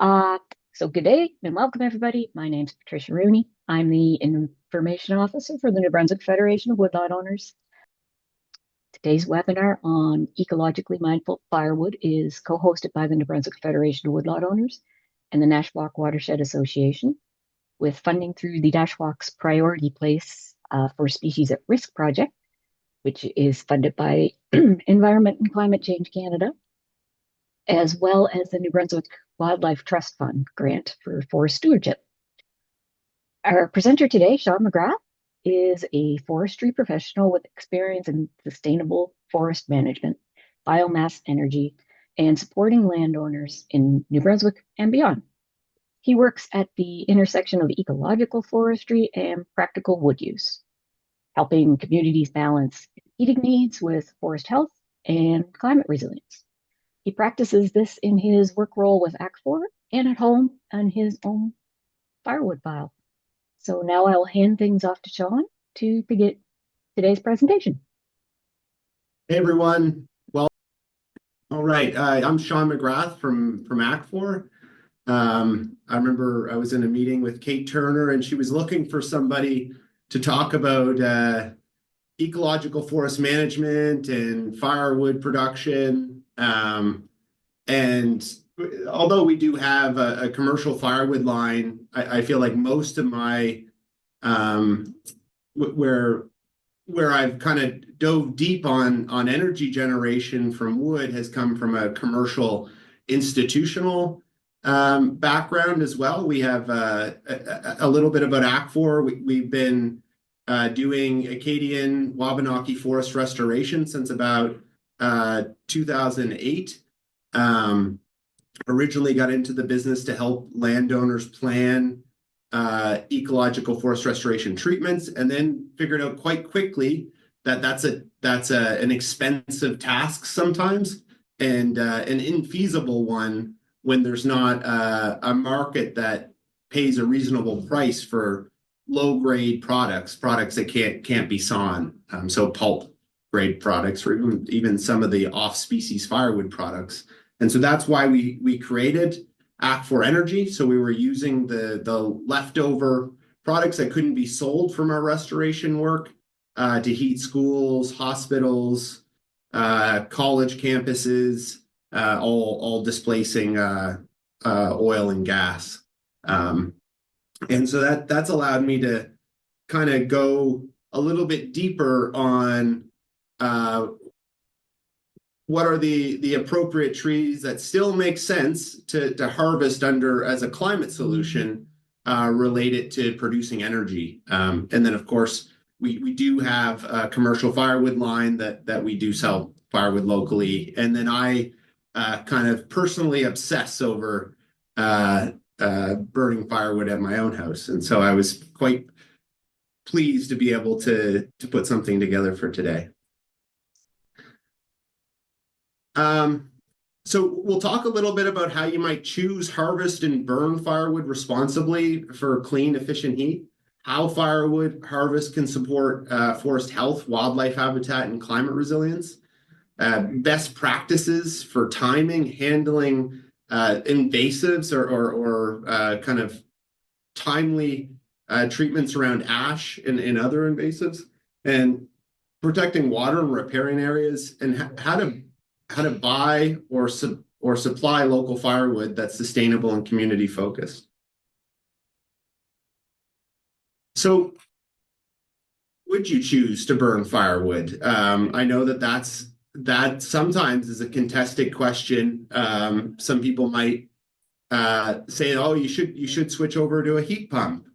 Uh, so good day and welcome everybody. My name's Patricia Rooney. I'm the Information Officer for the New Brunswick Federation of Woodlot Owners. Today's webinar on ecologically mindful firewood is co-hosted by the New Brunswick Federation of Woodlot Owners and the Nashwaak Watershed Association, with funding through the Nashwaak's Priority Place for Species at Risk project, which is funded by Environment and Climate Change Canada, as well as the New Brunswick Wildlife Trust Fund grant for forest stewardship. Our presenter today, Shawn McGrath, is a forestry professional with experience in sustainable forest management, biomass energy, and supporting landowners in New Brunswick and beyond. He works at the intersection of ecological forestry and practical wood use, helping communities balance heating needs with forest health and climate resilience. He practices this in his work role with ACFOR and at home on his own firewood pile. So now I'll hand things off to Shawn to begin today's presentation. Hey everyone. Well, all right. I'm Shawn McGrath from ACFOR. I remember I was in a meeting with Kate Turner, and she was looking for somebody to talk about ecological forest management and firewood production. And although we do have a commercial firewood line, I feel like most of my where I've kind of dove deep on energy generation from wood has come from a commercial institutional background as well. We have a little bit about ACFOR. We've been doing Acadian Wabanaki forest restoration since about 2008. Originally got into the business to help landowners plan ecological forest restoration treatments, and then figured out quite quickly that that's an expensive task sometimes, and an infeasible one when there's not a market that pays a reasonable price for low grade products that can't be sawn, so pulp grade products, or even some of the off species firewood products. And so that's why we created ACFOR Energy. So we were using the leftover products that couldn't be sold from our restoration work to heat schools, hospitals, college campuses, all displacing oil and gas. And so that's allowed me to kind of go a little bit deeper on what are the appropriate trees that still make sense to harvest under as a climate solution related to producing energy. And then, of course, we do have a commercial firewood line that we do sell firewood locally. And then I kind of personally obsess over burning firewood at my own house. And so I was quite pleased to be able to put something together for today. So we'll talk a little bit about how you might choose, harvest, and burn firewood responsibly for clean, efficient heat, how firewood harvest can support forest health, wildlife habitat, and climate resilience, best practices for timing, handling invasives or kind of timely treatments around ash and other invasives, and protecting water and riparian areas, and how to buy or supply local firewood that's sustainable and community focused. So would you choose to burn firewood? I know that sometimes is a contested question. Some people might say, oh, you should switch over to a heat pump,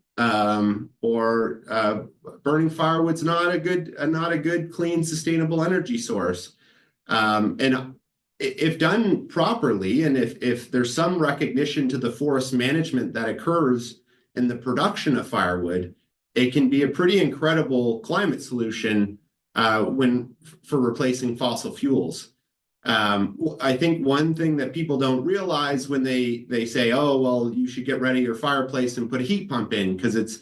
or burning firewood's not a good, clean, sustainable energy source. And if done properly, and if there's some recognition to the forest management that occurs in the production of firewood, it can be a pretty incredible climate solution for replacing fossil fuels. I think one thing that people don't realize when they say, oh, well, you should get rid of your fireplace and put a heat pump in because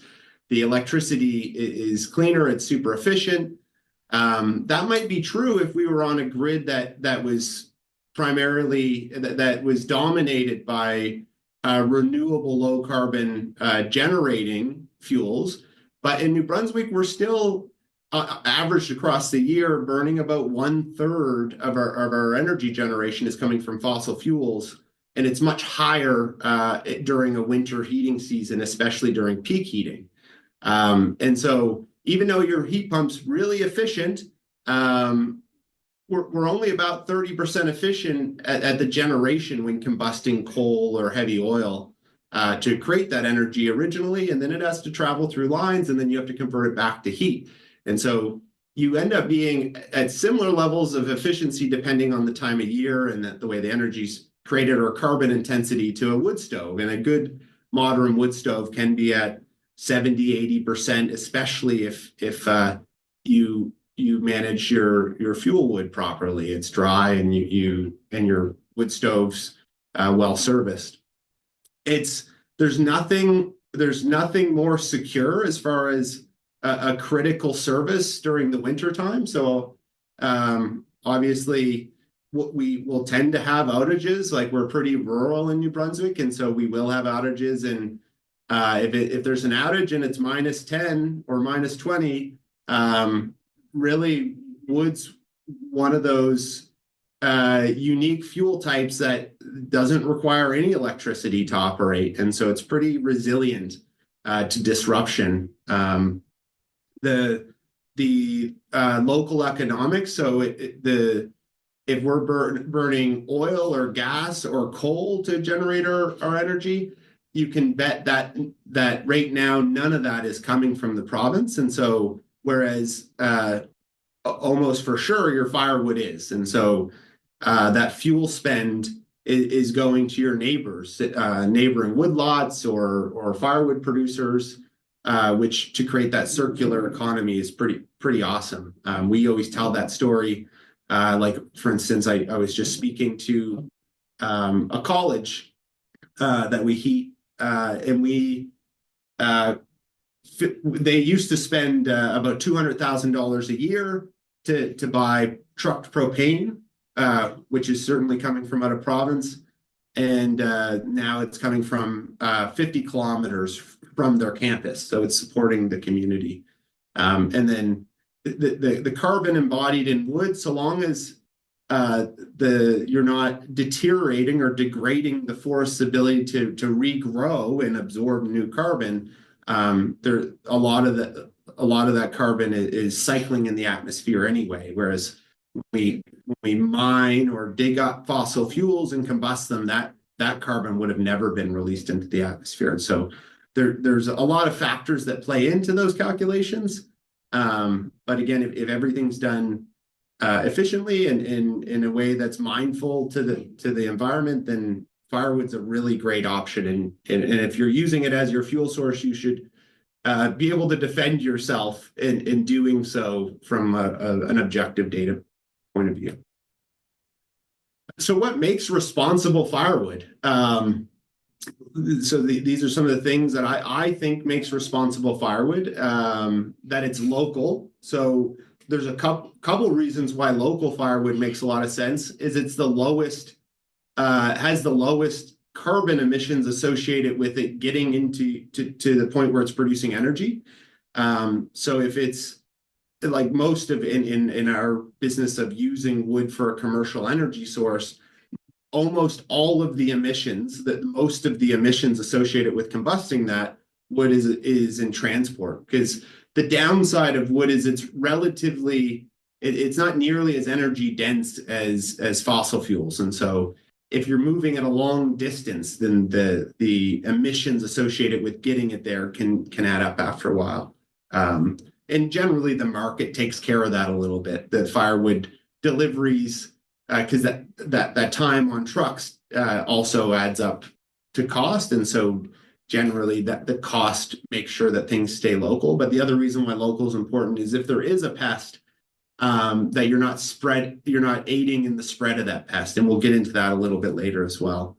the electricity is cleaner, it's super efficient. That might be true if we were on a grid that was primarily that was dominated by renewable low carbon generating fuels. But in New Brunswick, we're still averaged across the year burning about 1/3 of our energy generation is coming from fossil fuels. And it's much higher during a winter heating season, especially during peak heating. And so even though your heat pump's really efficient, we're only about 30% efficient at the generation when combusting coal or heavy oil to create that energy originally, and then it has to travel through lines, and then you have to convert it back to heat. And so you end up being at similar levels of efficiency depending on the time of year and the way the energy's created or carbon intensity to a wood stove. And a good modern wood stove can be at 70-80%, especially if you manage your fuel wood properly. It's dry and your wood stove's well serviced. There's nothing more secure as far as a critical service during the winter time. So obviously we will tend to have outages. Like, we're pretty rural in New Brunswick, and so we will have outages. And if there's an outage and it's -10 or -20, really wood's one of those unique fuel types that doesn't require any electricity to operate, and so it's pretty resilient to disruption. The local economics, so if we're burning oil or gas or coal to generate our energy, you can bet that right now none of that is coming from the province. And so whereas almost for sure your firewood is, and so that fuel spend is going to your neighbors, neighboring woodlots or firewood producers, which to create that circular economy is pretty awesome. We always tell that story. Like, for instance, I was just speaking to a college that we heat, and they used to spend about $200,000 a year to buy trucked propane, which is certainly coming from out of province, and now it's coming from 50 kilometers from their campus, so it's supporting the community. And then the carbon embodied in wood, so long as you're not deteriorating or degrading the forest's ability to regrow and absorb new carbon, a lot of that carbon is cycling in the atmosphere anyway. Whereas when we mine or dig up fossil fuels and combust them, that carbon would have never been released into the atmosphere. And so there's a lot of factors that play into those calculations. But again, if everything's done efficiently and in a way that's mindful to the environment, then firewood's a really great option. And if you're using it as your fuel source, you should be able to defend yourself in doing so from an objective data point of view. So what makes responsible firewood? So these are some of the things that I think makes responsible firewood. That it's local. So there's a couple reasons why local firewood makes a lot of sense. Is it's the lowest, has the lowest carbon emissions associated with it getting into to the point where it's producing energy. So if it's like most of in our business of using wood for a commercial energy source, almost all of the emissions, most of the emissions associated with combusting that wood is in transport. Because the downside of wood is it's not nearly as energy dense as fossil fuels. And so if you're moving at a long distance, then the emissions associated with getting it there can add up after a while. And generally the market takes care of that a little bit. The firewood deliveries, because that time on trucks also adds up to cost. And so generally that the cost makes sure that things stay local. But the other reason why local is important is if there is a pest, that you're not aiding in the spread of that pest. And we'll get into that a little bit later as well.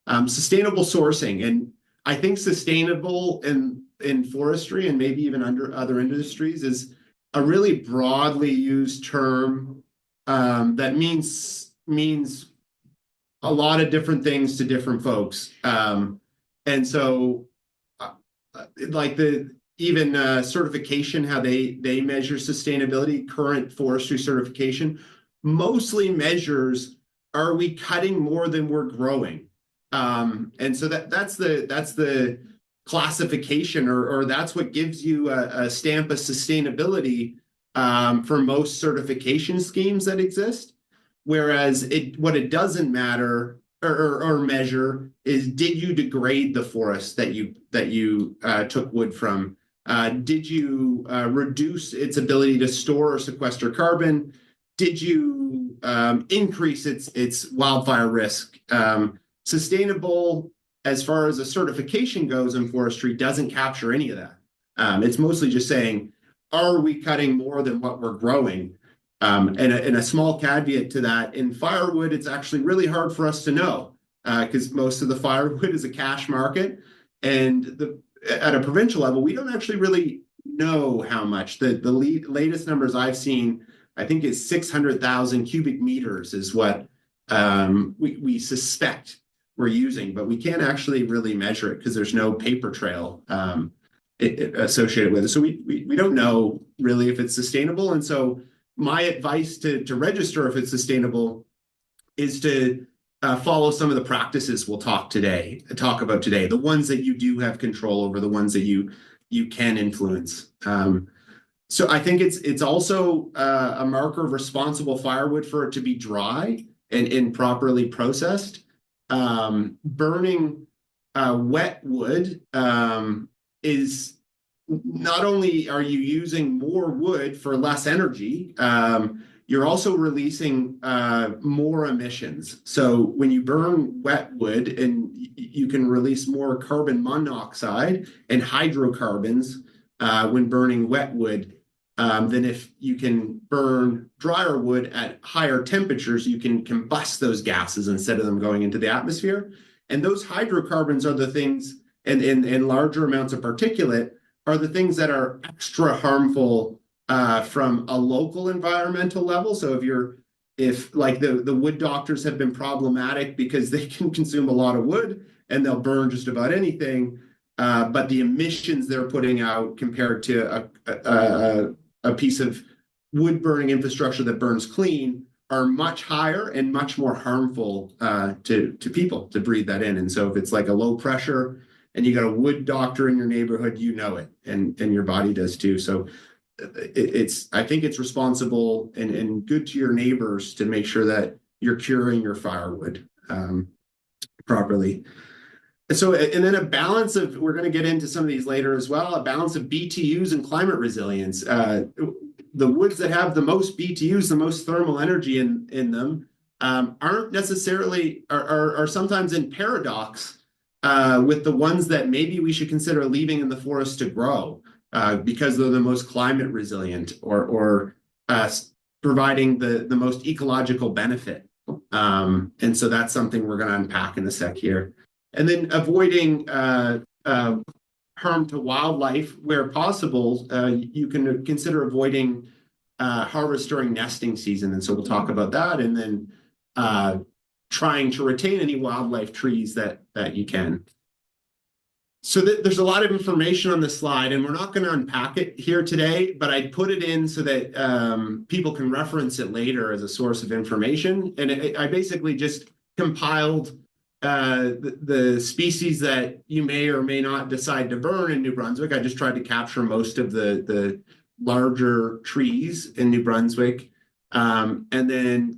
Sustainable sourcing. And I think sustainable in forestry and maybe even under other industries is a really broadly used term that means a lot of different things to different folks. And so like even certification, how they measure sustainability, current forestry certification mostly measures, are we cutting more than we're growing? And so that's the classification, or that's what gives you a stamp of sustainability for most certification schemes that exist. Whereas what it doesn't matter or measure is, did you degrade the forest that you took wood from? Did you reduce its ability to store or sequester carbon? Did you increase its wildfire risk? Sustainable, as far as a certification goes in forestry, doesn't capture any of that. It's mostly just saying, are we cutting more than what we're growing? And a small caveat to that, in firewood, it's actually really hard for us to know because most of the firewood is a cash market. And at a provincial level, we don't actually really know how much. The latest numbers I've seen, I think, is 600,000 cubic meters is what we suspect we're using, but we can't actually really measure it because there's no paper trail associated with it. So we don't know really if it's sustainable. And so my advice to register if it's sustainable is to follow some of the practices we'll talk about today, the ones that you do have control over, the ones that you can influence. So I think it's also a marker of responsible firewood for it to be dry and properly processed. Burning wet wood is, not only are you using more wood for less energy, you're also releasing more emissions. So when you burn wet wood, and you can release more carbon monoxide and hydrocarbons when burning wet wood than if you can burn drier wood at higher temperatures. You can combust those gases instead of them going into the atmosphere. And those hydrocarbons are the things, and larger amounts of particulate are the things that are extra harmful from a local environmental level. So if like the wood doctors have been problematic because they can consume a lot of wood and they'll burn just about anything, but the emissions they're putting out compared to a piece of wood burning infrastructure that burns clean are much higher and much more harmful to people to breathe that in. And so if it's like a low pressure and you got a wood doctor in your neighborhood, you know it, and your body does too. So I think it's responsible and good to your neighbors to make sure that you're curing your firewood properly. So, and then a balance of, we're going to get into some of these later as well, a balance of BTUs and climate resilience. The woods that have the most BTUs, the most thermal energy in them, aren't necessarily, are sometimes in paradox with the ones that maybe we should consider leaving in the forest to grow because they're the most climate resilient or providing the most ecological benefit. And so that's something we're going to unpack in a sec here. And then avoiding harm to wildlife where possible. You can consider avoiding harvest during nesting season. And so we'll talk about that. And then trying to retain any wildlife trees that you can. So there's a lot of information on this slide, and we're not going to unpack it here today, but I put it in so that people can reference it later as a source of information. And I basically just compiled the species that you may or may not decide to burn in New Brunswick. I just tried to capture most of the larger trees in New Brunswick, and then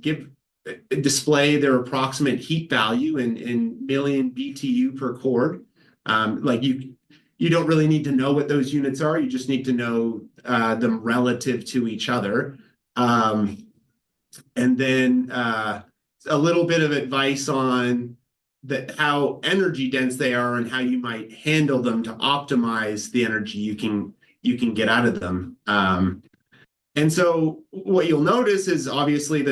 display their approximate heat value in million BTU per cord. Like you don't really need to know what those units are. You just need to know them relative to each other. And then a little bit of advice on how energy dense they are and how you might handle them to optimize the energy you can get out of them. And so what you'll notice is obviously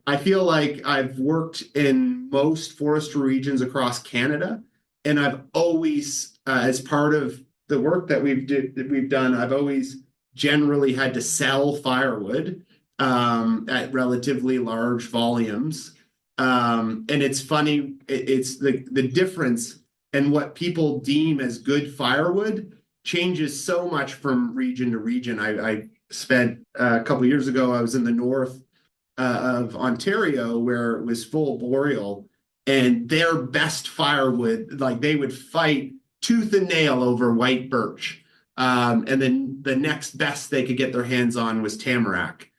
I feel like I've worked in most forestry regions across Canada, and I've always, as part of the work that we've done, I've always generally had to sell firewood at relatively large volumes And it's funny, it's the difference and what people deem as good firewood changes so much from region to region. I spent a couple of years ago, I was in the north of Ontario where it was full boreal, and their best firewood, like they would fight tooth and nail over white birch. And then the next best they could get their hands on was tamarack.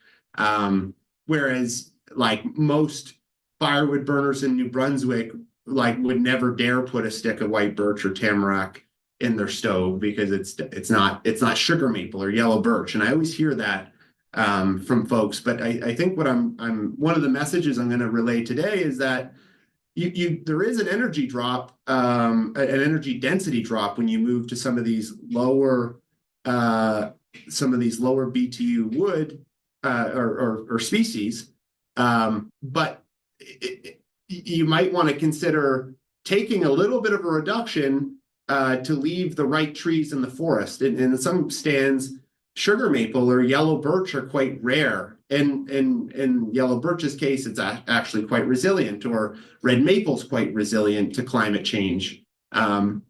Whereas like most firewood burners in New Brunswick like would never dare put a stick of white birch or tamarack in their stove because it's not sugar maple or yellow birch. And I always hear that from folks. But I think what I'm one of the messages I'm going to relay today is that there is an energy drop, an energy density drop when you move to some of these lower BTU wood or species. But you might want to consider taking a little bit of a reduction to leave the right trees in the forest. And in some stands, sugar maple or yellow birch are quite rare. And in yellow birch's case, it's actually quite resilient, or red maple's quite resilient to climate change. And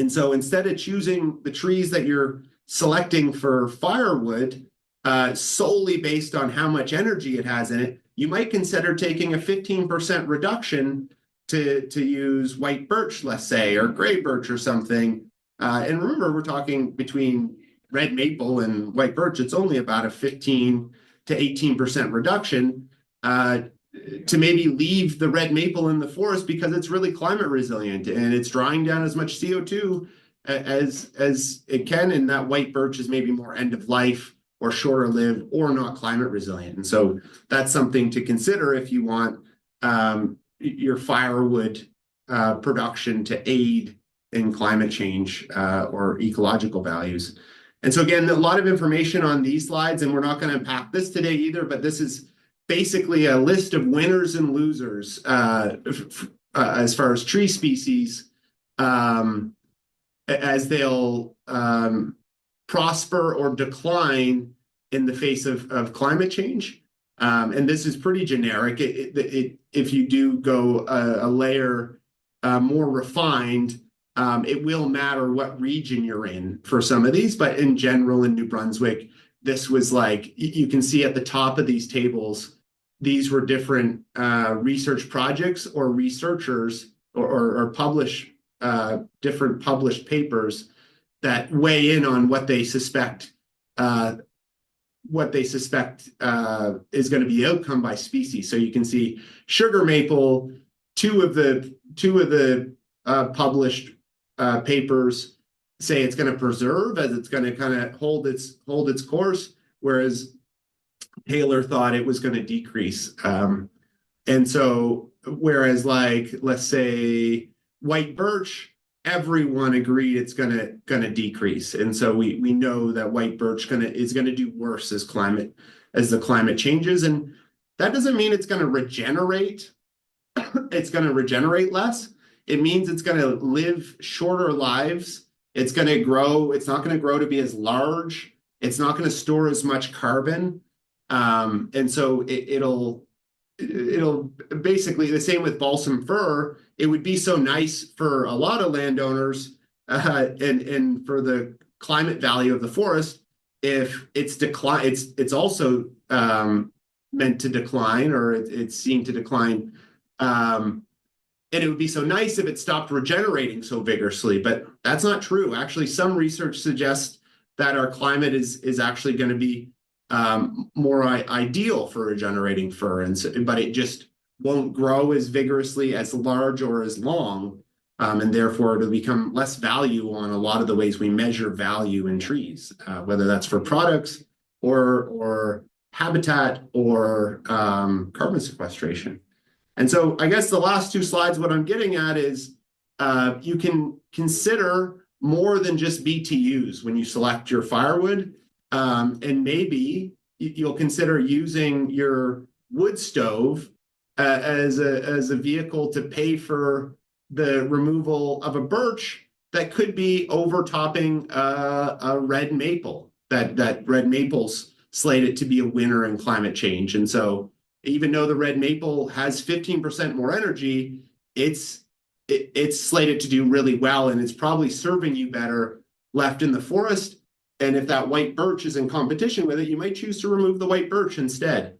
so instead of choosing the trees that you're selecting for firewood solely based on how much energy it has in it, you might consider taking a 15% reduction to use white birch, let's say, or gray birch or something. And remember, we're talking between red maple and white birch, it's only about a 15 to 18% reduction to maybe leave the red maple in the forest because it's really climate resilient and it's drawing down as much CO2 as it can. And that white birch is maybe more end of life or shorter lived or not climate resilient. And so that's something to consider if you want your firewood production to aid in climate change or ecological values. And so again, a lot of information on these slides, and we're not going to unpack this today either, but this is basically a list of winners and losers as far as tree species as they'll prosper or decline in the face of climate change. And this is pretty generic. If you do go a layer more refined, it will matter what region you're in for some of these, but in general in New Brunswick, this was like, you can see at the top of these tables, these were different research projects or researchers or publish different published papers that weigh in on what they suspect is going to be the outcome by species. So you can see sugar maple, two of the published papers say it's going to preserve as it's going to kind of hold its course, whereas Taylor thought it was going to decrease. And so whereas like, let's say white birch, everyone agreed it's going to decrease. And so we know that white birch is going to do worse as the climate changes. And that doesn't mean it's going to regenerate. It's going to regenerate less. It means it's going to live shorter lives. It's going to grow. It's not going to grow to be as large. It's not going to store as much carbon. And so it'll basically the same with balsam fir. It would be so nice for a lot of landowners and for the climate value of the forest if it's also meant to decline, or it's seen to decline. And it would be so nice if it stopped regenerating so vigorously, but that's not true. Actually, some research suggests that our climate is actually going to be more ideal for regenerating fir, but it just won't grow as vigorously, as large, or as long, and therefore it'll become less value on a lot of the ways we measure value in trees, whether that's for products or habitat or carbon sequestration. And so I guess the last two slides, what I'm getting at is you can consider more than just BTUs when you select your firewood. And maybe you'll consider using your wood stove as a vehicle to pay for the removal of a birch that could be overtopping a red maple, that red maple's slated to be a winner in climate change. And so even though the red maple has 15% more energy, it's slated to do really well, and it's probably serving you better left in the forest. And if that white birch is in competition with it, you might choose to remove the white birch instead.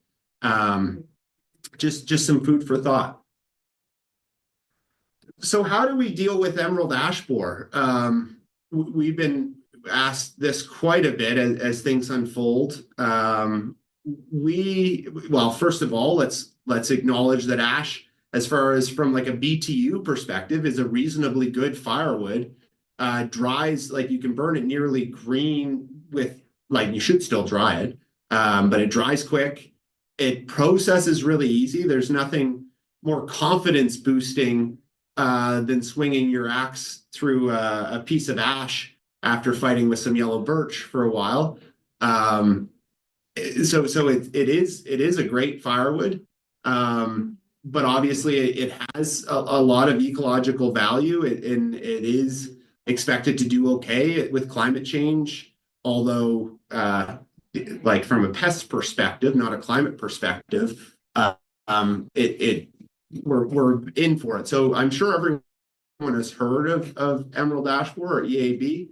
Just some food for thought. So how do we deal with emerald ash borer? We've been asked this quite a bit as things unfold. Well, first of all, let's acknowledge that ash, as far as from like a BTU perspective, is a reasonably good firewood. Dries, like you can burn it nearly green with, like you should still dry it, but it dries quick. It processes really easy. There's nothing more confidence boosting than swinging your axe through a piece of ash after fighting with some yellow birch for a while. So it is a great firewood, but obviously it has a lot of ecological value, and it is expected to do okay with climate change, although like from a pest perspective, not a climate perspective, we're in for it. So I'm sure everyone has heard of emerald ash borer, or EAB,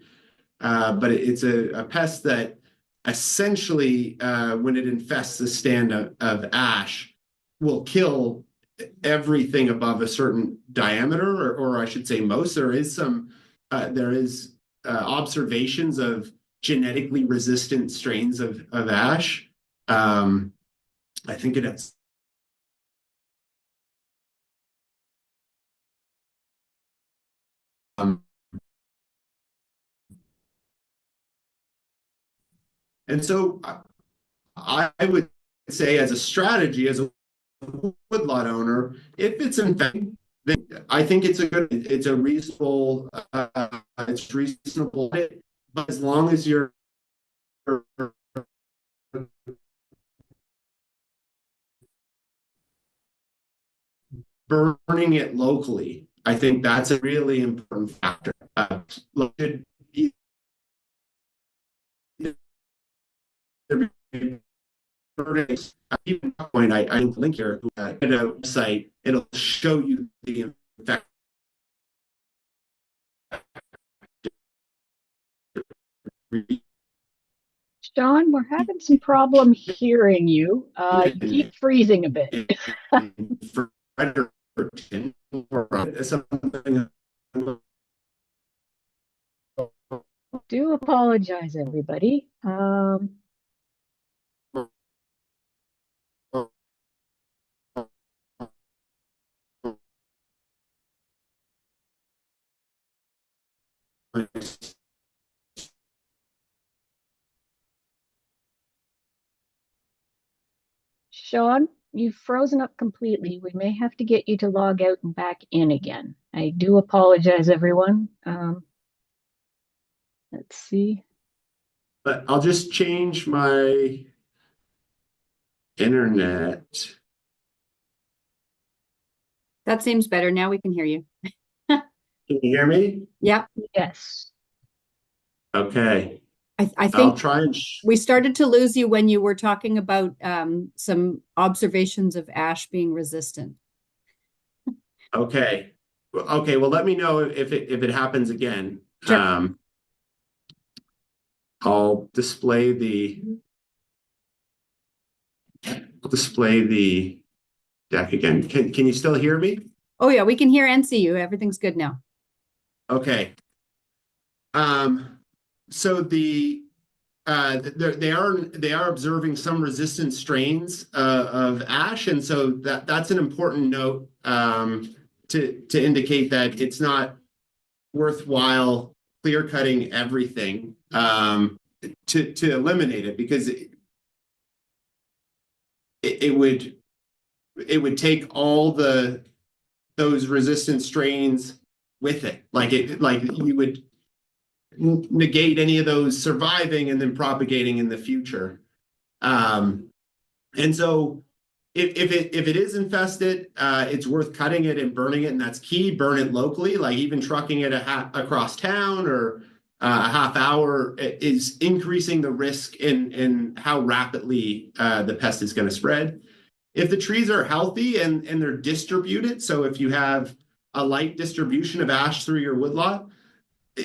but it's a pest that essentially, when it infests the stand of ash, will kill everything above a certain diameter, or I should say most. There is observations of genetically resistant strains of ash. I think it's and so I would say, as a strategy, as a woodlot owner, if it's infected, then I think it's a reasonable, it's reasonable, but as long as you're burning it locally, I think that's a really important factor. Even point, I link here at a website. It'll show you the infection. Shawn, we're having some problem hearing you. You keep freezing a bit. Do apologize, everybody. Shawn, you've frozen up completely. We may have to get you to log out and back in again. I do apologize, everyone. Let's see. But I'll just change my internet. That seems better. Now we can hear you. Can you hear me? Yep. Yes. Okay. I think I'll try and we started to lose you when you were talking about some observations of ash being resistant. Okay. Okay. Well, let me know if it happens again. Sure. I'll display the deck again. Can you still hear me? Oh yeah, we can hear and see you. Everything's good now. Okay. So they are observing some resistant strains of ash, and so that's an important note to indicate that it's not worthwhile clear cutting everything to eliminate it, because it would take all those resistant strains with it, like you would negate any of those surviving and then propagating in the future. And so if it is infested, it's worth cutting it and burning it, and that's key. Burn it locally, like even trucking it across town or a half hour is increasing the risk in how rapidly the pest is going to spread. If the trees are healthy and they're distributed, so if you have a light distribution of ash through your woodlot,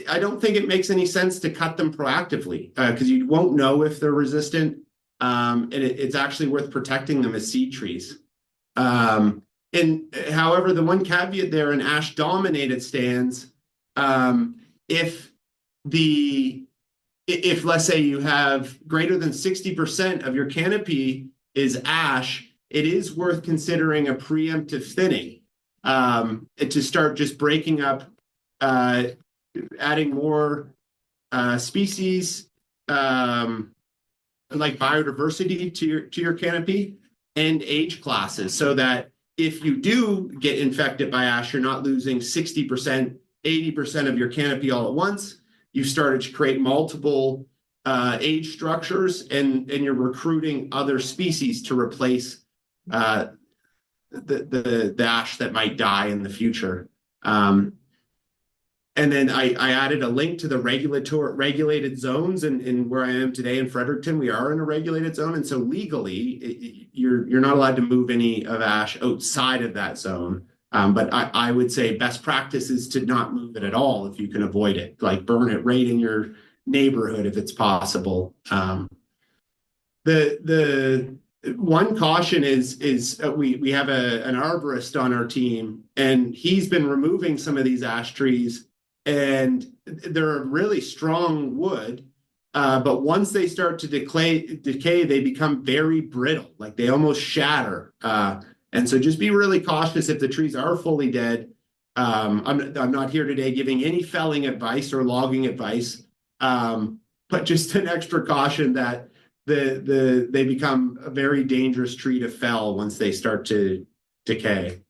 I don't think it makes any sense to cut them proactively because you won't know if they're resistant, and it's actually worth protecting them as seed trees. And however, the one caveat there in ash-dominated stands, if let's say you have greater than 60% of your canopy is ash, it is worth considering a preemptive thinning to start just breaking up, adding more species like biodiversity to your canopy and age classes, so that if you do get infected by ash, you're not losing 60%, 80% of your canopy all at once. You've started to create multiple age structures, and you're recruiting other species to replace the ash that might die in the future. And then I added a link to the regulated zones, and where I am today in Fredericton, we are in a regulated zone, and so legally you're not allowed to move any of ash outside of that zone. But I would say best practice is to not move it at all if you can avoid it. Like burn it right in your neighborhood if it's possible. The one caution is we have an arborist on our team, and he's been removing some of these ash trees, and they're a really strong wood, but once they start to decay, they become very brittle, like they almost shatter. And so just be really cautious if the trees are fully dead. I'm not here today giving any felling advice or logging advice, but just an extra caution that they become a very dangerous tree to fell once they start to decay.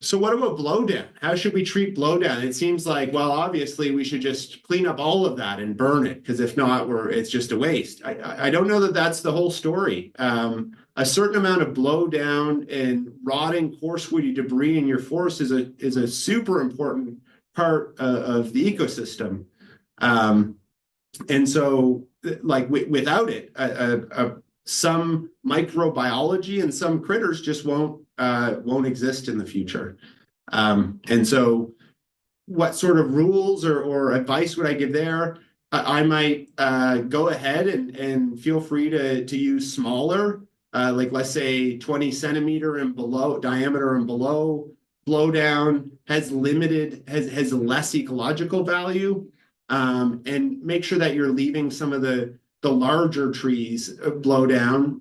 So what about blowdown? How should we treat blowdown? It seems like, well, obviously we should just clean up all of that and burn it, because if not, it's just a waste. I don't know that that's the whole story. A certain amount of blowdown and rotting coarse woody debris in your forest is a super important part of the ecosystem. And so, like without it, some microbiology and some critters just won't exist in the future. And so what sort of rules or advice would I give there? I might go ahead and feel free to use smaller, like let's say 20 centimeter and below diameter and below. Blowdown has less ecological value, and make sure that you're leaving some of the larger trees blow down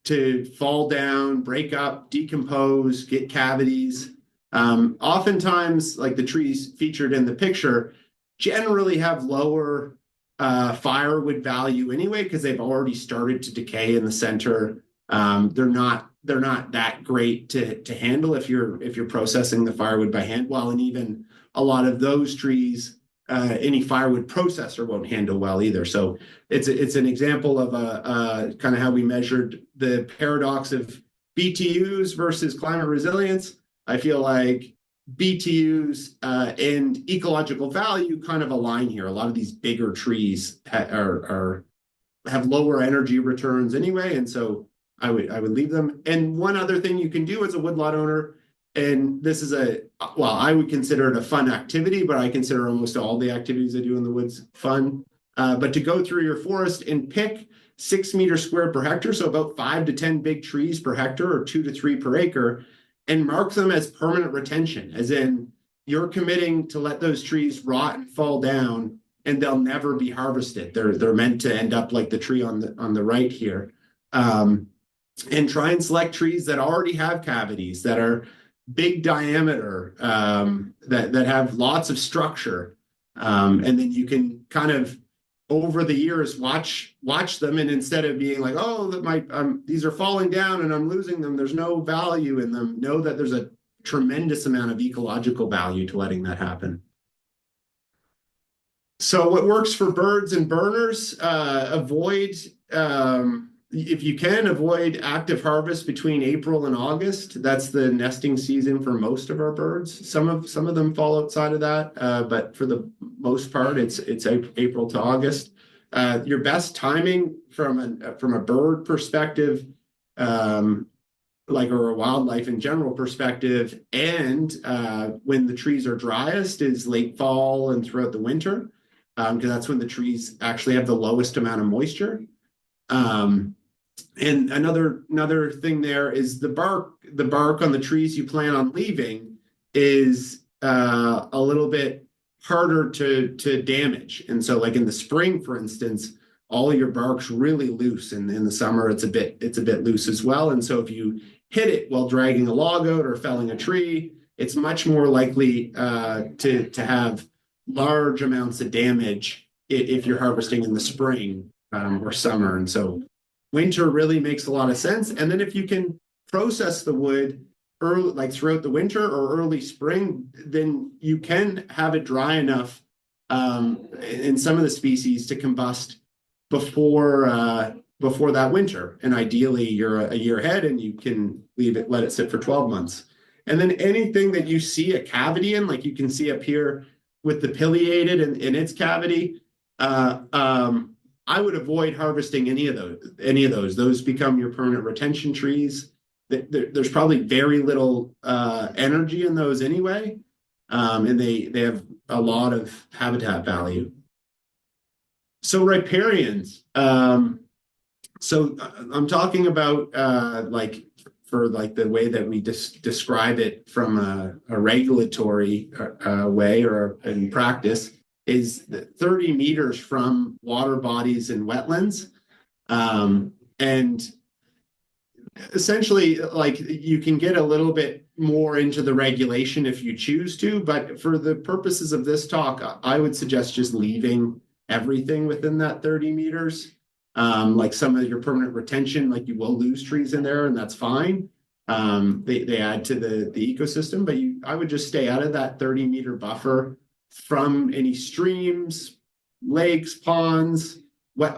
to fall down, break up, decompose, get cavities. Oftentimes, like the trees featured in the picture, generally have lower firewood value anyway, because they've already started to decay in the center. They're not that great to handle if you're processing the firewood by hand. Well, and even a lot of those trees, any firewood processor won't handle well either. So it's an example of a kind of how we measured the paradox of BTUs versus climate resilience. I feel like BTUs and ecological value kind of align here. A lot of these bigger trees have lower energy returns anyway, and so I would leave them. And one other thing you can do as a woodlot owner, and this is I would consider it a fun activity, but I consider almost all the activities I do in the woods fun. But to go through your forest and pick 6 meters squared per hectare, so about 5 to 10 big trees per hectare or 2 to 3 per acre, and mark them as permanent retention, as in you're committing to let those trees rot and fall down, and they'll never be harvested. They're meant to end up like the tree on the right here. And try and select trees that already have cavities, that are big diameter, that have lots of structure, and then you can kind of over the years watch them, and instead of being like, oh, these are falling down and I'm losing them, there's no value in them, know that there's a tremendous amount of ecological value to letting that happen. So what works for birds and burners? If you can, avoid active harvest between April and August. That's the nesting season for most of our birds. Some of them fall outside of that, but for the most part, it's April to August. Your best timing from a bird perspective or a wildlife in general perspective, and when the trees are driest is late fall and throughout the winter, because that's when the trees actually have the lowest amount of moisture. And another thing there is the bark on the trees you plan on leaving is a little bit harder to damage. And so like in the spring, for instance, all your bark's really loose, and in the summer it's a bit loose as well. And so if you hit it while dragging a log out or felling a tree, it's much more likely to have large amounts of damage if you're harvesting in the spring or summer. And so winter really makes a lot of sense. And then if you can process the wood early, like throughout the winter or early spring, then you can have it dry enough in some of the species to combust before that winter. And ideally you're a year ahead and you can let it sit for 12 months. And then anything that you see a cavity in, like you can see up here with the pileated in its cavity, I would avoid harvesting any of those. Those become your permanent retention trees. There's probably very little energy in those anyway, and they have a lot of habitat value. So riparians. So I'm talking about for the way that we describe it from a regulatory way or in practice is 30 meters from water bodies and wetlands. And essentially, like, you can get a little bit more into the regulation if you choose to, but for the purposes of this talk, I would suggest just leaving everything within that 30 meters. Like some of your permanent retention, like you will lose trees in there, and that's fine. They add to the ecosystem, but I would just stay out of that 30-meter buffer from any streams, lakes, ponds,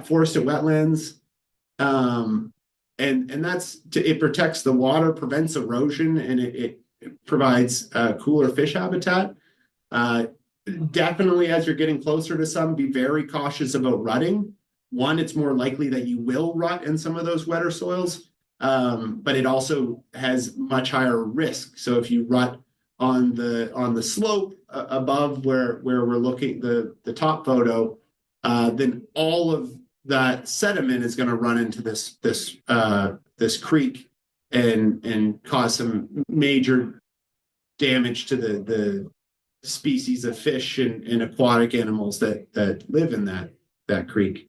forested wetlands. And that's it protects the water, prevents erosion, and it provides cooler fish habitat. Definitely, as you're getting closer to some, be very cautious about rutting. One, it's more likely that you will rut in some of those wetter soils, but it also has much higher risk. So if you rut on the slope above where we're looking, the top photo, then all of that sediment is going to run into this creek and cause some major damage to the species of fish and aquatic animals that live in that creek.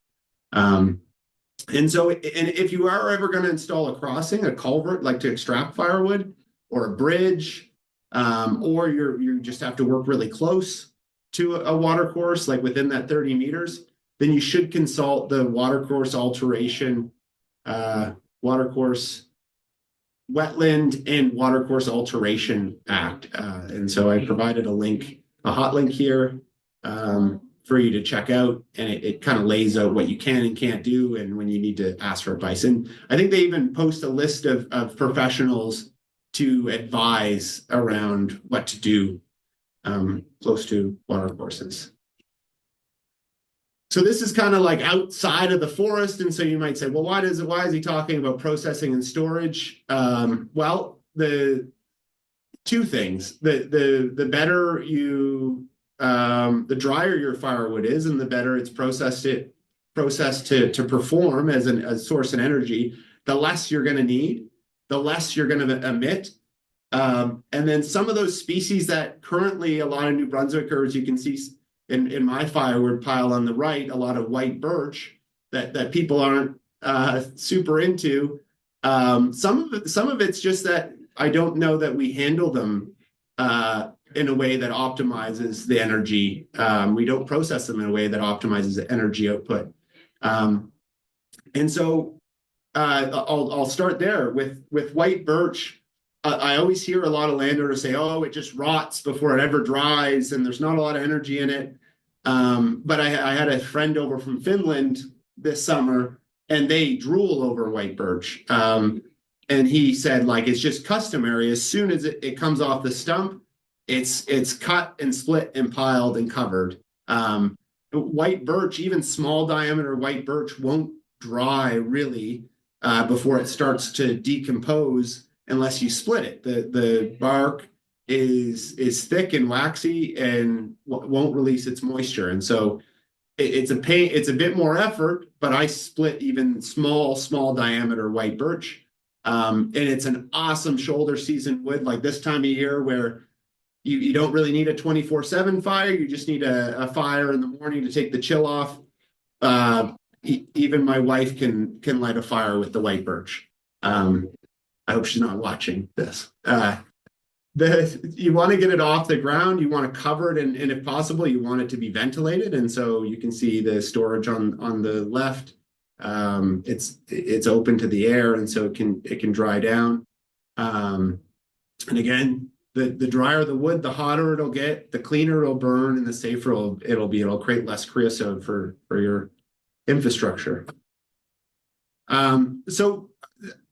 And so, and if you are ever going to install a crossing, a culvert, like to extract firewood, or a bridge, or you just have to work really close to a water course, like within that 30 meters, then you should consult the watercourse alteration, watercourse wetland and watercourse alteration act. And so I provided a hot link here for you to check out, and it kind of lays out what you can and can't do and when you need to ask for advice. And I think they even post a list of professionals to advise around what to do close to watercourses. So this is kind of like outside of the forest, and so you might say, well, why is he talking about processing and storage? Well, the two things: the better you, the drier your firewood is, and the better it's processed to perform as a source of energy, the less you're going to need, the less you're going to emit. And then some of those species that currently a lot of New Brunswickers, you can see in my firewood pile on the right, a lot of white birch that people aren't super into. Some of it's just that I don't know that we handle them in a way that optimizes the energy. We don't process them in a way that optimizes the energy output. And so I'll start there with white birch. I always hear a lot of landowners say, oh, it just rots before it ever dries and there's not a lot of energy in it. But I had a friend over from Finland this summer, and they drool over white birch. And he said, like, it's just customary. As soon as it comes off the stump, it's cut and split and piled and covered. White birch, even small diameter white birch, won't dry really before it starts to decompose unless you split it. The bark is thick and waxy and won't release its moisture. And so it's a pain, it's a bit more effort, but I split even small diameter white birch. And it's an awesome shoulder season wood, like this time of year where you don't really need a 24/7 fire. You just need a fire in the morning to take the chill off. Even my wife can light a fire with the white birch. I hope she's not watching this. You want to get it off the ground, you want to cover it, and if possible, you want it to be ventilated. And so you can see the storage on the left. It's open to the air, and so it can dry down. And again, the drier the wood, the hotter it'll get, the cleaner it'll burn, and the safer it'll be. It'll create less creosote for your infrastructure. So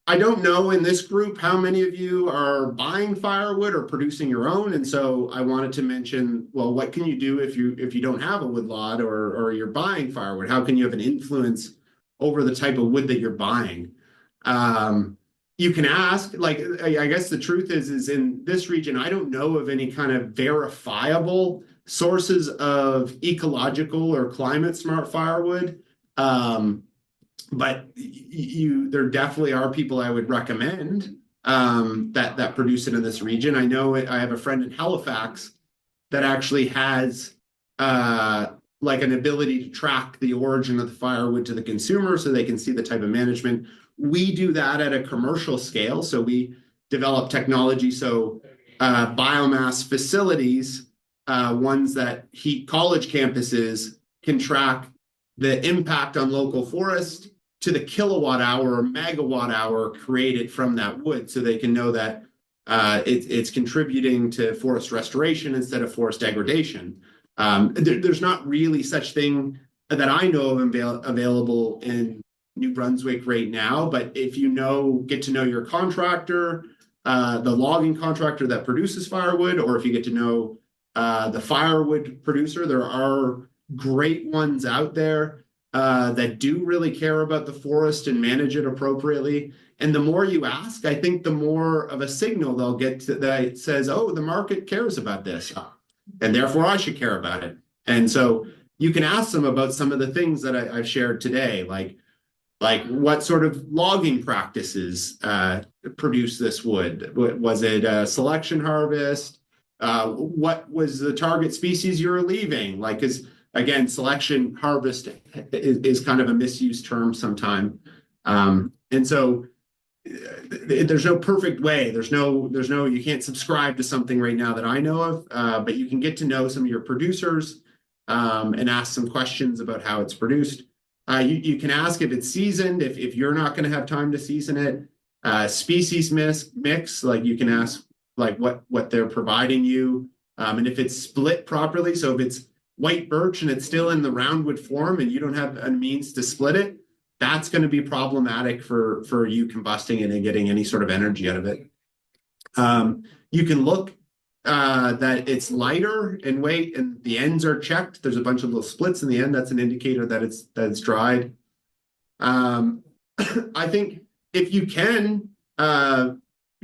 I don't know in this group how many of you are buying firewood or producing your own, and so I wanted to mention, well, what can you do if you don't have a woodlot or you're buying firewood? How can you have an influence over the type of wood that you're buying? You can ask, like, I guess the truth is in this region, I don't know of any kind of verifiable sources of ecological or climate smart firewood. But there definitely are people I would recommend that produce it in this region. I know I have a friend in Halifax that actually has like an ability to track the origin of the firewood to the consumer so they can see the type of management. We do that at a commercial scale. So we develop technology so biomass facilities, ones that heat college campuses, can track the impact on local forest to the kilowatt hour or megawatt hour created from that wood, so they can know that it's contributing to forest restoration instead of forest degradation. There's not really such thing that I know of available in New Brunswick right now, but if you get to know your contractor, the logging contractor that produces firewood, or if you get to know the firewood producer, there are great ones out there that do really care about the forest and manage it appropriately. And the more you ask, I think the more of a signal they'll get that says, oh, the market cares about this, and therefore I should care about it. And so you can ask them about some of the things that I've shared today, like what sort of logging practices produce this wood? Was it a selection harvest? What was the target species you were leaving? Like, because again, selection harvest is kind of a misused term sometime. And so there's no perfect way. There's no, you can't subscribe to something right now that I know of, but you can get to know some of your producers and ask some questions about how it's produced. You can ask if it's seasoned, if you're not going to have time to season it. Species mix, like you can ask like what they're providing you, and if it's split properly. So if it's white birch and it's still in the roundwood form and you don't have a means to split it, that's going to be problematic for you combusting it and getting any sort of energy out of it. You can look that it's lighter in weight and the ends are checked. There's a bunch of little splits in the end. That's an indicator that it's dried. I think if you can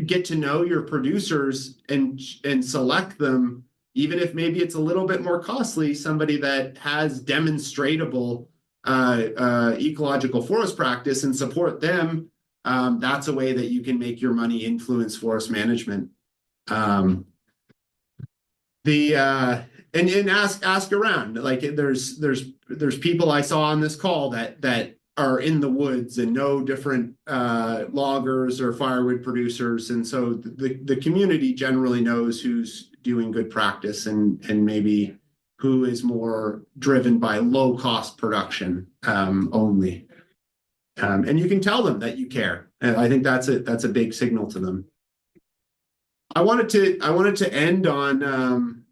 get to know your producers and select them, even if maybe it's a little bit more costly, somebody that has demonstratable ecological forest practice, and support them, that's a way that you can make your money influence forest management. And ask around. Like there's people I saw on this call that are in the woods and know different loggers or firewood producers, and so the community generally knows who's doing good practice and maybe who is more driven by low cost production only. And you can tell them that you care. And I think that's a big signal to them. I wanted to end on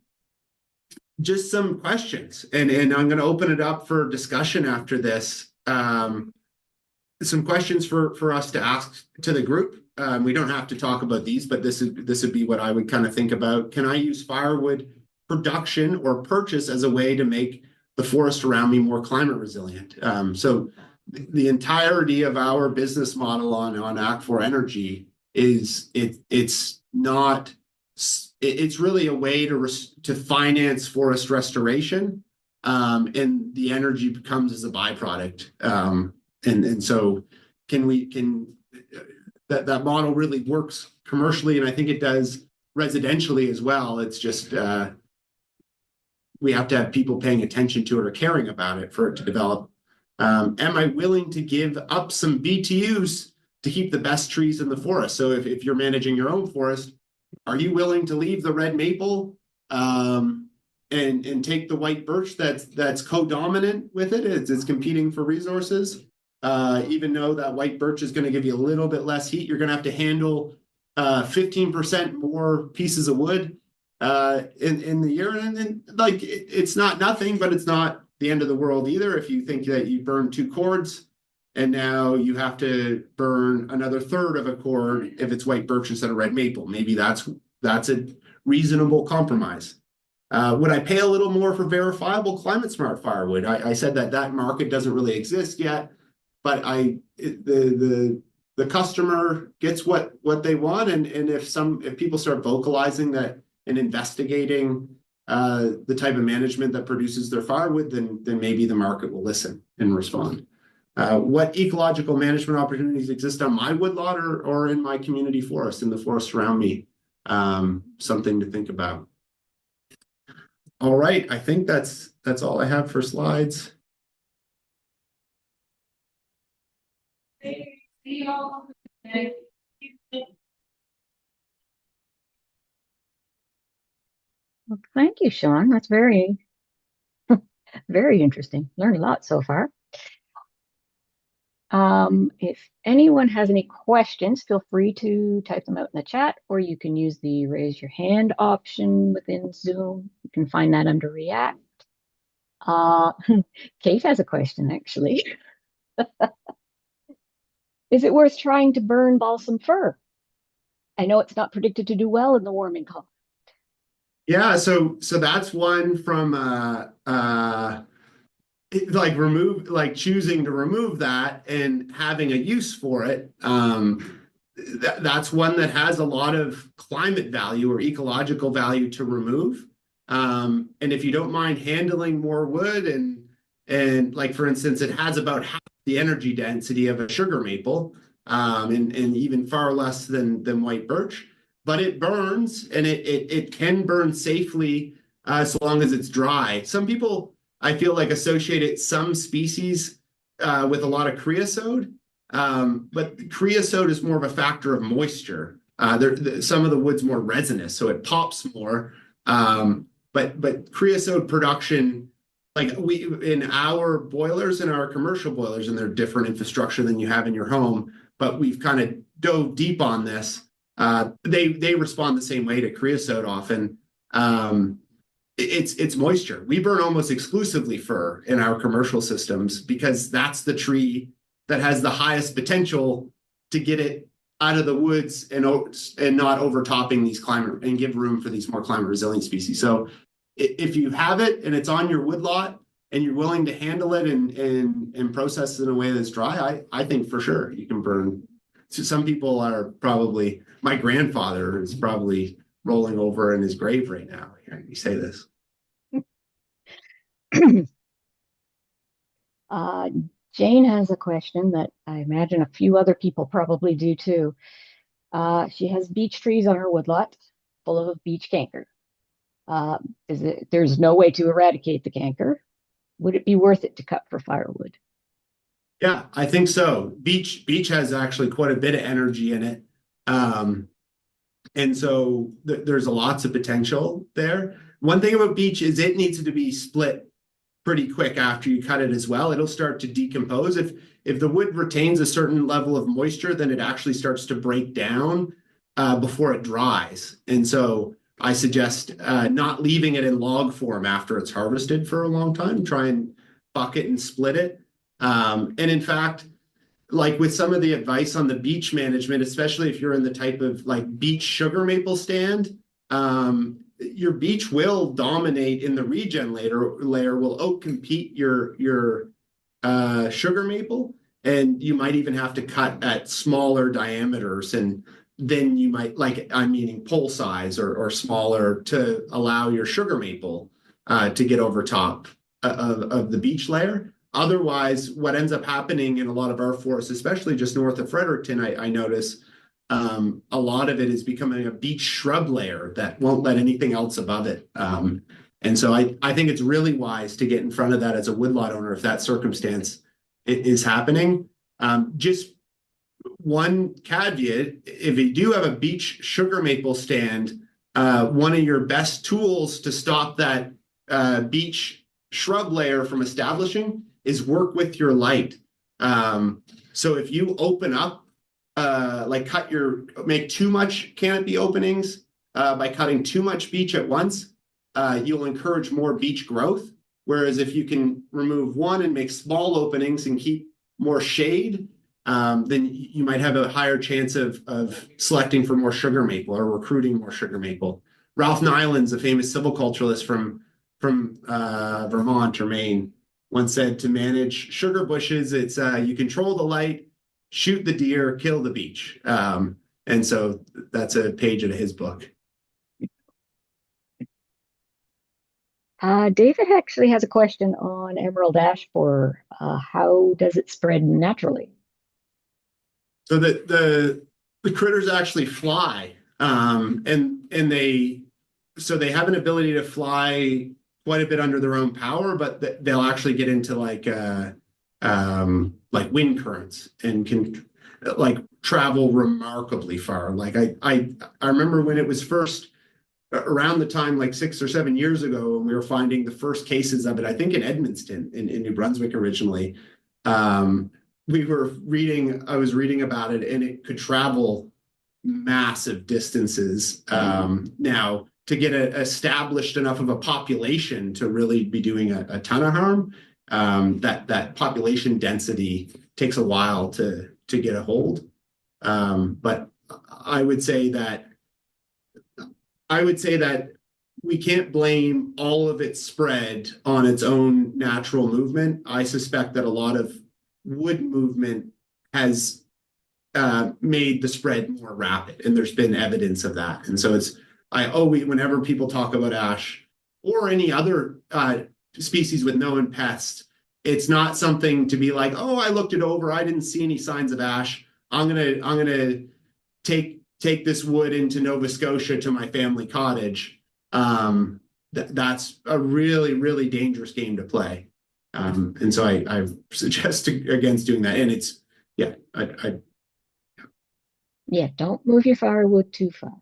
just some questions, and I'm going to open it up for discussion after this. Some questions for us to ask to the group. We don't have to talk about these, but this would be what I would kind of think about. Can I use firewood production or purchase as a way to make the forest around me more climate resilient? So the entirety of our business model on ACFOR Energy is it's not it's really a way to finance forest restoration, and the energy comes as a byproduct. And so that model really works commercially, and I think it does residentially as well. It's just we have to have people paying attention to it or caring about it for it to develop. Am I willing to give up some BTUs to keep the best trees in the forest? So if you're managing your own forest, are you willing to leave the red maple and take the white birch that's co-dominant with it? It's competing for resources. Even though that white birch is going to give you a little bit less heat, you're going to have to handle 15% more pieces of wood in the year. And like it's not nothing, but it's not the end of the world either. If you think that you burn 2 cords and now you have to burn another third of a cord if it's white birch instead of red maple, maybe that's a reasonable compromise. Would I pay a little more for verifiable climate smart firewood? I said that market doesn't really exist yet, but the customer gets what they want, and if people start vocalizing that and investigating the type of management that produces their firewood, then maybe the market will listen and respond. What ecological management opportunities exist on my woodlot or in my community forest, in the forest around me? Something to think about. All right, I think that's all I have for slides. Well, thank you, Shawn. That's very, very interesting. Learned a lot so far. If anyone has any questions, feel free to type them out in the chat, or you can use the raise your hand option within Zoom. You can find that under React. Kate has a question, actually. Is it worth trying to burn balsam fir? I know it's not predicted to do well in the warming climate. Yeah, so that's one from choosing to remove that and having a use for it. That's one that has a lot of climate value or ecological value to remove. And if you don't mind handling more wood and like, for instance, it has about half the energy density of a sugar maple, and even far less than white birch, but it burns, and it can burn safely so long as it's dry. Some people, I feel like, associate some species with a lot of creosote, but creosote is more of a factor of moisture. Some of the wood's more resinous, so it pops more. But creosote production, like in our boilers and our commercial boilers, and they're different infrastructure than you have in your home, but we've kind of dove deep on this. They respond the same way to creosote often. It's moisture. We burn almost exclusively fir in our commercial systems because that's the tree that has the highest potential to get it out of the woods and not overtopping these climate and give room for these more climate resilient species. So if you have it and it's on your woodlot and you're willing to handle it and process it in a way that's dry, I think for sure you can burn. So some people are probably, my grandfather is probably rolling over in his grave right now hearing me say this. Jane has a question that I imagine a few other people probably do too. She has beech trees on her woodlot full of beech canker. There's no way to eradicate the canker. Would it be worth it to cut for firewood? Yeah, I think so. Beech has actually quite a bit of energy in it. And so there's lots of potential there. One thing about beech is it needs to be split pretty quick after you cut it as well. It'll start to decompose. If the wood retains a certain level of moisture, then it actually starts to break down before it dries. And so I suggest not leaving it in log form after it's harvested for a long time. Try and bucket and split it. And in fact, like with some of the advice on the beech management, especially if you're in the type of like beech sugar maple stand, your beech will dominate in the regen layer, will outcompete your sugar maple, and you might even have to cut at smaller diameters, and then you might, like, I'm meaning pole size or smaller, to allow your sugar maple to get over top of the beech layer. Otherwise, what ends up happening in a lot of our forests, especially just north of Fredericton, I notice a lot of it is becoming a beech shrub layer that won't let anything else above it. And so I think it's really wise to get in front of that as a woodlot owner if that circumstance is happening. Just one caveat, if you do have a beech sugar maple stand, one of your best tools to stop that beech shrub layer from establishing is work with your light. So if you open up, make too much canopy openings by cutting too much beech at once, you'll encourage more beech growth. Whereas if you can remove one and make small openings and keep more shade, then you might have a higher chance of selecting for more sugar maple or recruiting more sugar maple. Ralph Nyland's a famous silviculturalist from Vermont or Maine, once said to manage sugar bushes, it's you control the light, shoot the deer, kill the beech. And so that's a page out of his book. David actually has a question on emerald ash borer. How does it spread naturally? So the critters actually fly, and they have an ability to fly quite a bit under their own power, but they'll actually get into like wind currents and can like travel remarkably far. Like I remember when it was first around the time, like 6 or 7 years ago, when we were finding the first cases of it, I think in Edmundston in New Brunswick originally. I was reading about it, and it could travel massive distances. Now, to get established enough of a population to really be doing a ton of harm, that population density takes a while to get a hold. But I would say that we can't blame all of its spread on its own natural movement. I suspect that a lot of wood movement has made the spread more rapid, and there's been evidence of that. And so whenever people talk about ash or any other species with known pests, it's not something to be like, oh, I looked it over, I didn't see any signs of ash. I'm gonna take this wood into Nova Scotia to my family cottage. That's a really, really dangerous game to play. And so I suggest against doing that. And it's, yeah, Yeah, don't move your firewood too far.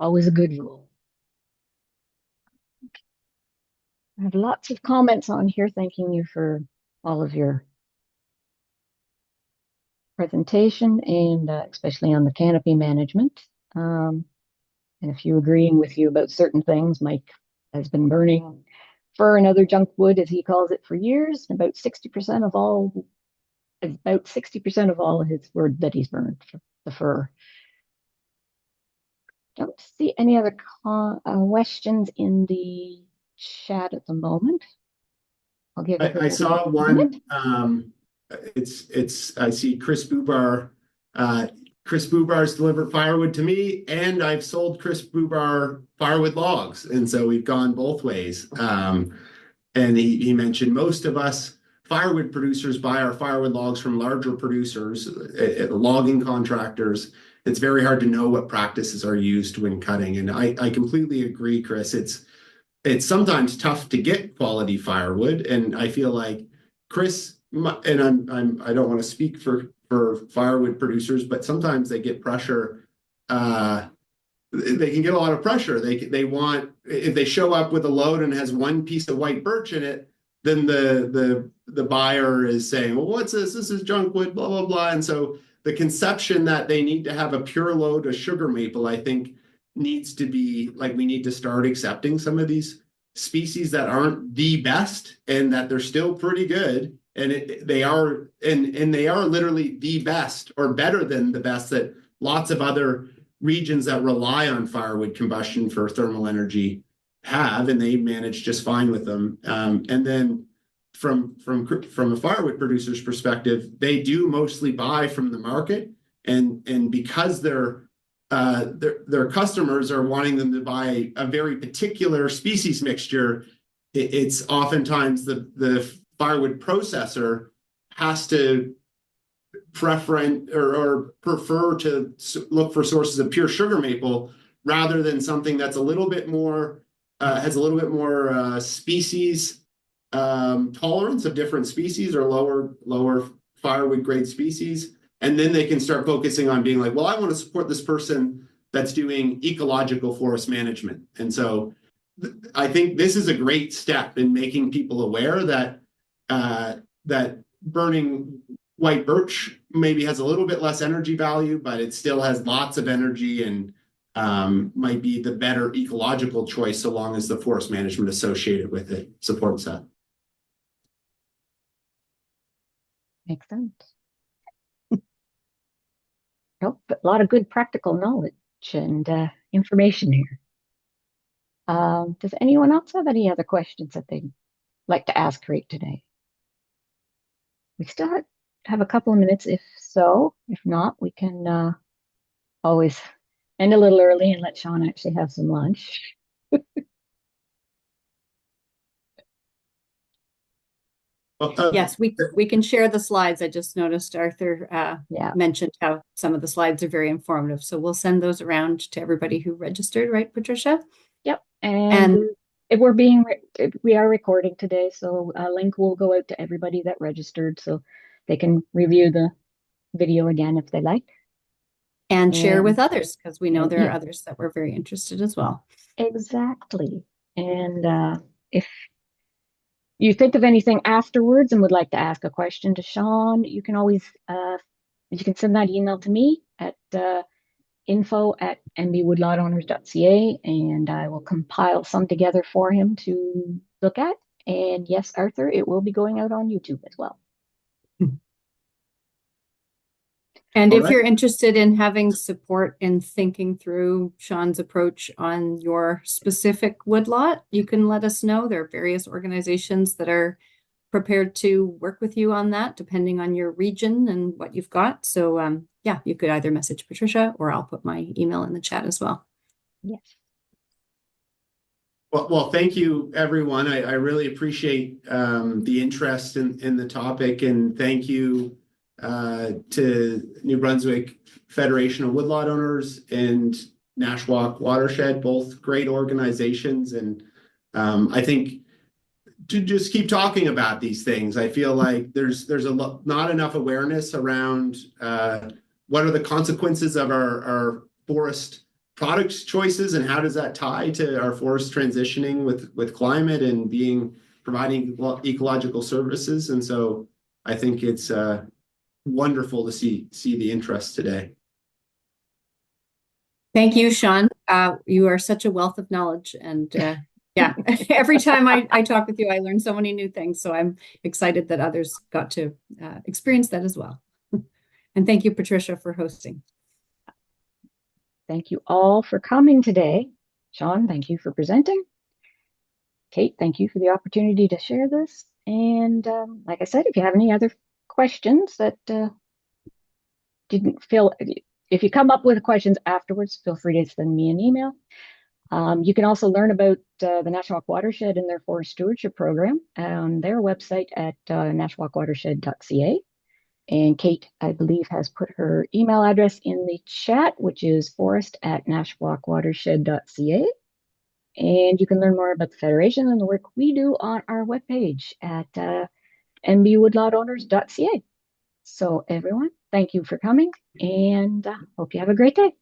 Always a good rule. I have lots of comments on here thanking you for all of your presentation, and especially on the canopy management. And a few agreeing with you about certain things. Mike has been burning fir and other junk wood, as he calls it, for years. About 60% of all his wood that he's burned for the fir. Don't see any other questions in the chat at the moment. I'll give it. I saw one. I see Chris Bubar. Chris Bubar's delivered firewood to me, and I've sold Chris Bubar firewood logs, and so we've gone both ways. And he mentioned most of us firewood producers buy our firewood logs from larger producers, logging contractors. It's very hard to know what practices are used when cutting, and I completely agree, Chris. It's sometimes tough to get quality firewood, and I feel like Chris, and I don't want to speak for firewood producers, but sometimes they get pressure. They can get a lot of pressure. They want, if they show up with a load and has one piece of white birch in it, then the buyer is saying, well, what's this? This is junk wood, blah, blah, blah. And so the conception that they need to have a pure load of sugar maple, I think, needs to be like, we need to start accepting some of these species that aren't the best and that they're still pretty good. And they are literally the best or better than the best that lots of other regions that rely on firewood combustion for thermal energy have, and they manage just fine with them. And then from a firewood producer's perspective, they do mostly buy from the market, and because their customers are wanting them to buy a very particular species mixture, it's oftentimes the firewood processor has to prefer to look for sources of pure sugar maple rather than something that's a little bit more has a little bit more species tolerance of different species, or lower firewood grade species. And then they can start focusing on being like, well, I want to support this person that's doing ecological forest management. And so I think this is a great step in making people aware that that burning white birch maybe has a little bit less energy value, but it still has lots of energy and might be the better ecological choice, so long as the forest management associated with it supports that. Makes sense. Nope, but a lot of good practical knowledge and information here. Does anyone else have any other questions that they'd like to ask right today? We still have a couple of minutes if so. If not, we can always end a little early and let Shawn actually have some lunch. Yes, we can share the slides. I just noticed Arthur Yeah. mentioned how some of the slides are very informative. So we'll send those around to everybody who registered, right, Patricia? Yep. And if we are recording today, so a link will go out to everybody that registered so they can review the video again if they like. And share with others, because we know there yeah. are others that were very interested as well. Exactly. And if you think of anything afterwards and would like to ask a question to Shawn, you can always you can send that email to me at info@nbwoodlotowners.ca, and I will compile some together for him to look at. And yes, Arthur, it will be going out on YouTube as well. And All if right. you're interested in having support in thinking through Shawn's approach on your specific woodlot, you can let us know. There are various organizations that are prepared to work with you on that, depending on your region and what you've got. So yeah, you could either message Patricia, or I'll put my email in the chat as well. Yes. Well, thank you, everyone. I really appreciate the interest in the topic, and thank you to New Brunswick Federation of Woodlot Owners and Nashwaak Watershed, both great organizations. And I think to just keep talking about these things, I feel like there's not enough awareness around what are the consequences of our forest product choices, and how does that tie to our forest transitioning with climate and providing ecological services. And so I think it's wonderful to see the interest today. Thank you, Shawn. You are such a wealth of knowledge, and yeah, every time I talk with you, I learn so many new things. So I'm excited that others got to experience that as well. And thank you, Patricia, for hosting. Thank you all for coming today. Shawn, thank you for presenting. Kate, thank you for the opportunity to share this. And like I said, if you have any other questions that didn't feel, if you come up with questions afterwards, feel free to send me an email. You can also learn about the Nashwaak Watershed and their forest stewardship program on their website at nashwaakwatershed.ca. And Kate, I believe, has put her email address in the chat, which is forest@nashwaakwatershed.ca. And you can learn more about the Federation and the work we do on our webpage at nbwoodlotowners.ca. So everyone, thank you for coming, and hope you have a great day.